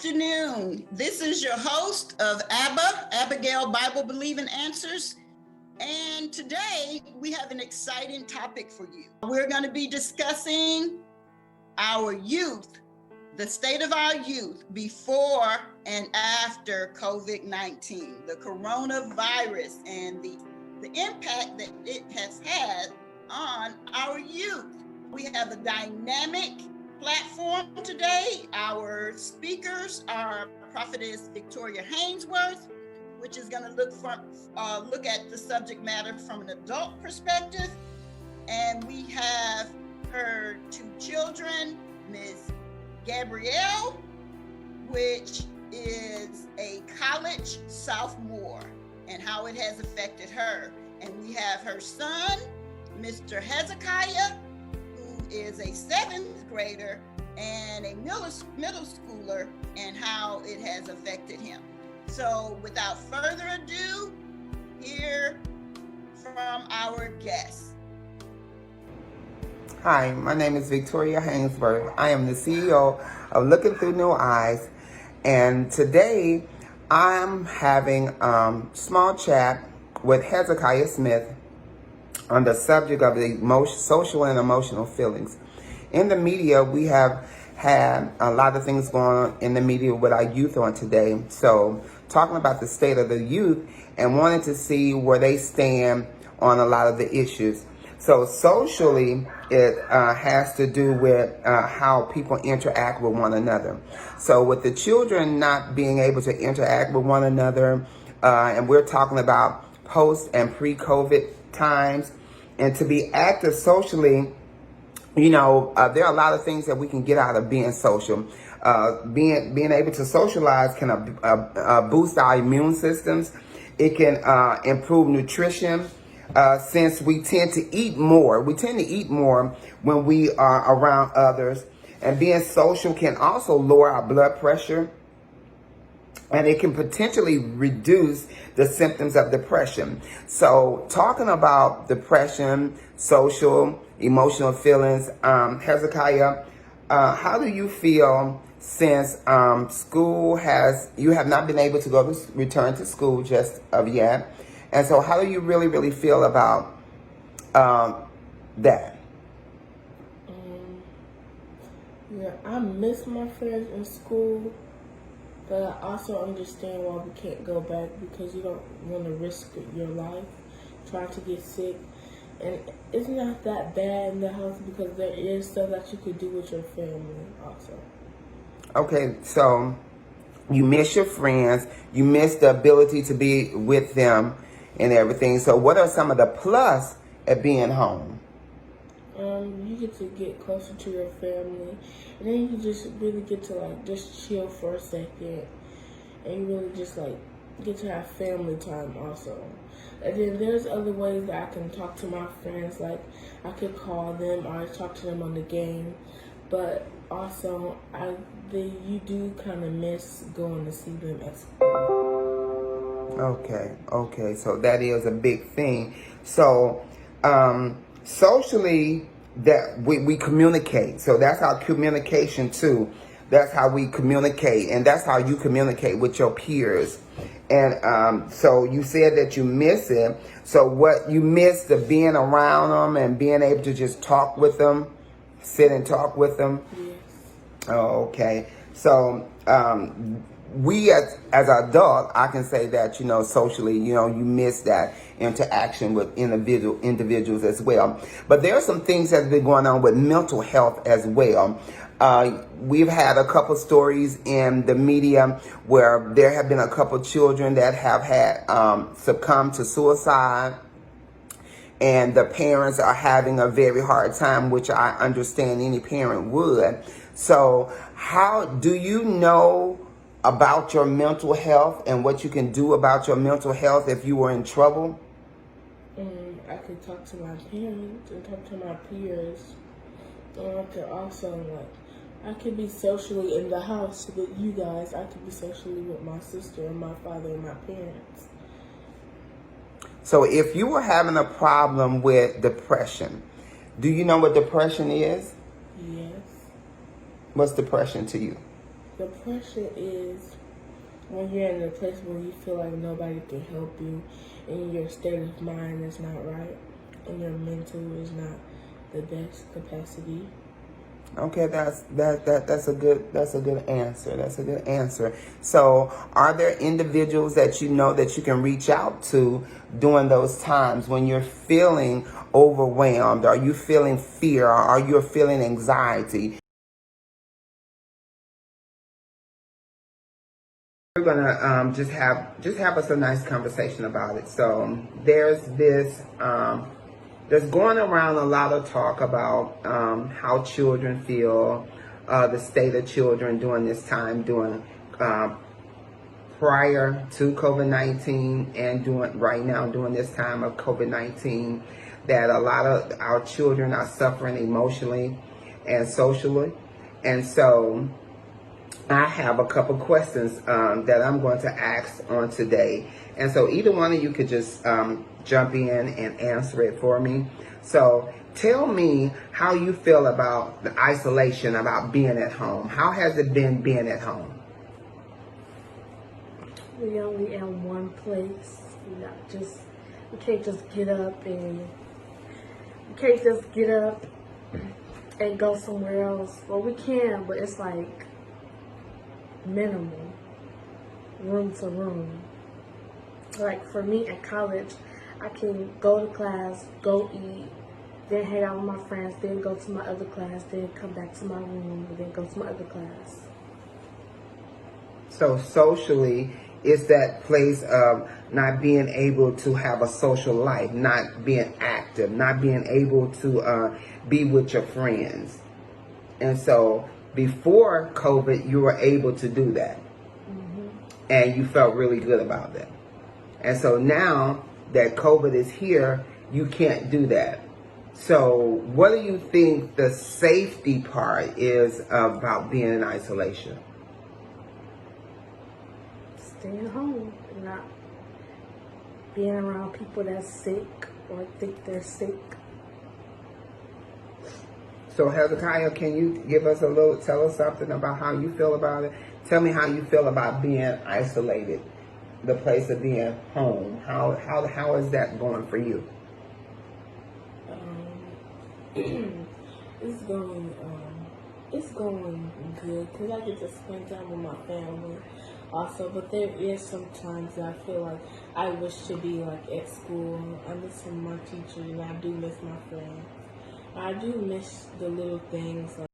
afternoon. This is your host of Abigail Bible Believing Answers. And today we have an exciting topic for you. We're going to be discussing our youth, the state of our youth before and after COVID-19, the coronavirus, and the impact that it has had on our youth. We have a dynamic platform today. Our speakers are Prophetess Victoria Haynesworth, which is going to look at the subject matter from an adult perspective, and we have her two children, Ms. Gabrielle, which is a college sophomore, and how it has affected her. And we have her son, Mr. Hezekiah, who is a 7th grader and a middle schooler, and how it has affected him. So without further ado, hear from our guests. Hi, my name is Victoria Haynesworth. I am the CEO of Looking Through New Eyes, and today I'm having a small chat with Hezekiah Smith on the subject of the social and emotional feelings. In the media, we have had a lot of things going on in the media with our youth on today. So talking about the state of the youth and wanting to see where they stand on a lot of the issues. So socially, it has to do with how people interact with one another. So with the children not being able to interact with one another, and we're talking about post and pre-COVID times, and to be active socially, there are a lot of things that we can get out of being social. Being able to socialize can boost our immune systems. It can improve nutrition. Since we tend to eat more. We tend to eat more when we are around others. And being social can also lower our blood pressure. And it can potentially reduce the symptoms of depression. So talking about depression, social, emotional feelings, Hezekiah, how do you feel since you have not been able to return to school just of yet? And so how do you really feel about that? I miss my friends in school, but I also understand why we can't go back, because you don't want to risk your life trying to get sick. And it's not that bad in the house because there is stuff that you could do with your family also. Okay, so you miss your friends, you miss the ability to be with them and everything. So what are some of the plus at being home? You get to get closer to your family, and then you just really get to just chill for a second, and you really just get to have family time also. And then there's other ways that I can talk to my friends, I could call them or talk to them on the game, but also you do kind of miss going to see them at school. Okay, so that is a big thing. So socially, that we communicate. So that's our communication too. That's how we communicate, and that's how you communicate with your peers. And so you said that you miss it. So what you miss, the being around them and being able to just talk with them, sit and talk with them. Yes. Oh, okay. So we as adults, I can say that, socially, you miss that interaction with individuals as well. But there are some things that have been going on with mental health as well. We've had a couple stories in the media where there have been a couple children that have had succumbed to suicide, and the parents are having a very hard time, which I understand any parent would. So how do you know about your mental health and what you can do about your mental health if you were in trouble? I could talk to my parents and talk to my peers. And I could also, I could be socially in the house with you guys. I could be socially with my sister and my father and my parents. So if you were having a problem with depression, do you know what depression is? Yes. What's depression to you? The pressure is when you're in a place where you feel like nobody can help you, and your state of mind is not right, and your mental is not the best capacity. Okay, that's a good answer. That's a good answer. So, are there individuals that you know that you can reach out to during those times when you're feeling overwhelmed? Are you feeling fear? Or are you feeling anxiety? We're gonna just have us a nice conversation about it. So there's this. There's going around a lot of talk about how children feel, the state of children during this time, prior to COVID-19 and right now during this time of COVID-19, that a lot of our children are suffering emotionally and socially. And so I have a couple questions that I'm going to ask on today. And so either one of you could just jump in and answer it for me. So tell me how you feel about the isolation, about being at home. How has it been being at home? We only in one place. We can't just get up and go somewhere else. Well, we can, but it's like minimal, room to room. Like for me at college, I can go to class, go eat, then hang out with my friends, then go to my other class, then come back to my room, and then go to my other class. So socially, it's that place of not being able to have a social life, not being active, not being able to be with your friends. And so before COVID, you were able to do that. Mm-hmm. And you felt really good about that. And so now that COVID is here, you can't do that. So what do you think the safety part is about being in isolation? Staying home and not being around people that's sick or think they're sick. So Hezekiah, can you tell us something about how you feel about it? Tell me how you feel about being isolated, the place of being home. How is that going for you? It's going good because I get to spend time with my family also, but there is sometimes that I feel like I wish to be like at school. I miss some of my teachers and I do miss my friends. I do miss the little things like